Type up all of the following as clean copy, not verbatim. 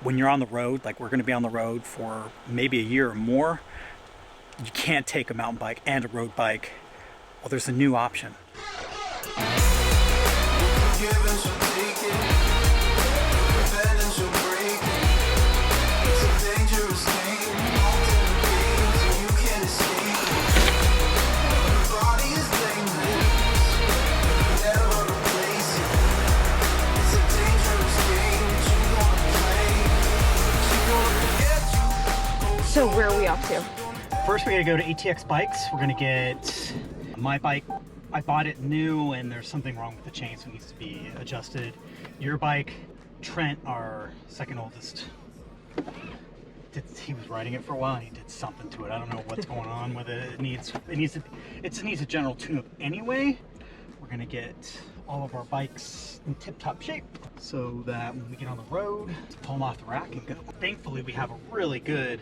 when you're on the road, like we're going to be on the road for maybe a year or more, you can't take a mountain bike and a road bike. Well, there's a new option. So where are we off to? First, we gotta go to ATX Bikes. We're gonna get my bike. I bought it new and there's something wrong with the chain, so it needs to be adjusted. Your bike, Trent, our second oldest, he was riding it for a while and he did something to it. I don't know what's going on with it. It needs a general tune-up anyway. We're gonna get all of our bikes in tip-top shape so that when we get on the road, to pull them off the rack and go. Thankfully, we have a really good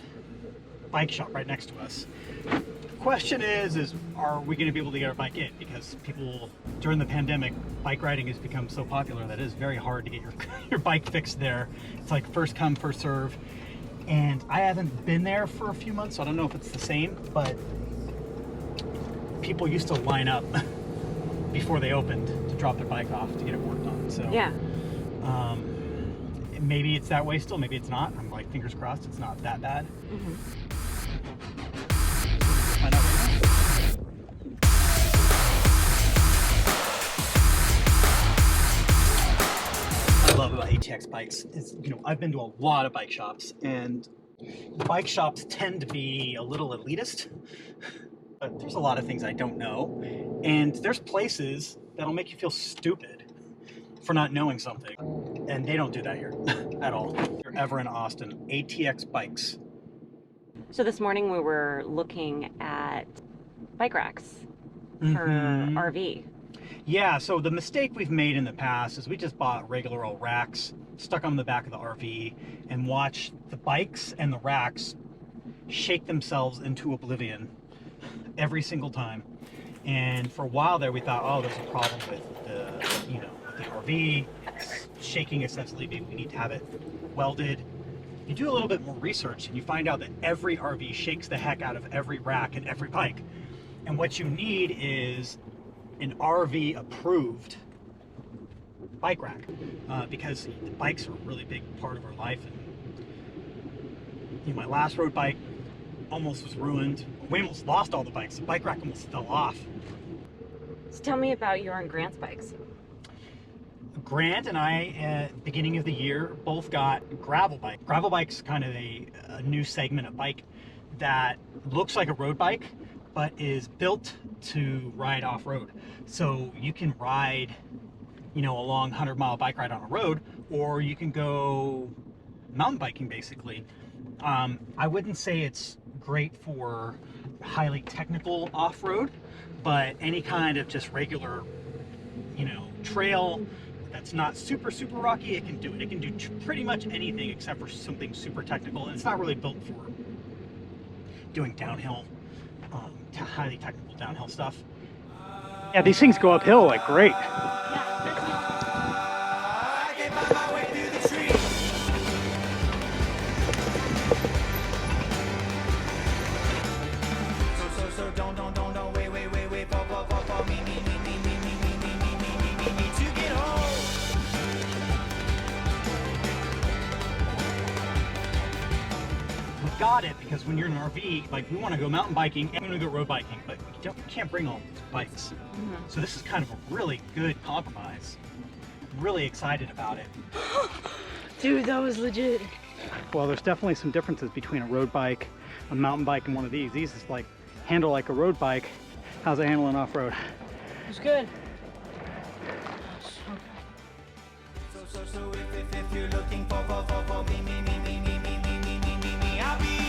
bike shop right next to us. The question is are we going to be able to get our bike in? Because people, during the pandemic, bike riding has become so popular that it is very hard to get your bike fixed there. It's like first come, first serve. And I haven't been there for a few months, so I don't know if it's the same, but people used to line up before they opened to drop their bike off to get it worked on. So yeah. Maybe it's that way still, maybe it's not. I'm like, fingers crossed it's not that bad. Mm-hmm. Find out right now. What I love about ATX Bikes is, I've been to a lot of bike shops, and bike shops tend to be a little elitist. But there's a lot of things I don't know, and there's places that'll make you feel stupid for not knowing something, and they don't do that here at all. If you're ever in Austin, ATX Bikes. So this morning we were looking at bike racks for RV. Yeah, so the mistake we've made in the past is we just bought regular old racks, stuck them on the back of the RV, and watched the bikes and the racks shake themselves into oblivion every single time. And for a while there, we thought, oh, there's a problem with the RV. It's shaking excessively. Maybe we need to have it welded. You do a little bit more research and you find out that every RV shakes the heck out of every rack and every bike. And what you need is an RV approved bike rack, because the bikes are a really big part of our life. And my last road bike almost was ruined. We almost lost all the bikes. The bike rack almost fell off. So tell me about your and Grant's bikes. Grant and I, at the beginning of the year, both got gravel bike. Gravel bike's kind of a new segment of bike that looks like a road bike, but is built to ride off-road. So you can ride, a long 100-mile bike ride on a road, or you can go mountain biking, basically. I wouldn't say it's great for highly technical off-road, but any kind of just regular, trail that's not super rocky, it can do it. It can do pretty much anything except for something super technical, and it's not really built for doing downhill, highly technical downhill stuff. Yeah, these things go uphill like great. Got it, because when you're in an RV, like, we want to go mountain biking and we want to go road biking, but we can't bring all these bikes. So this is kind of a really good compromise. I'm really excited about it. Dude, that was legit. Well, there's definitely some differences between a road bike, a mountain bike, and one of these. These is like handle like a road bike. How's it handling off-road? It's good. So if you're looking for me, I'll be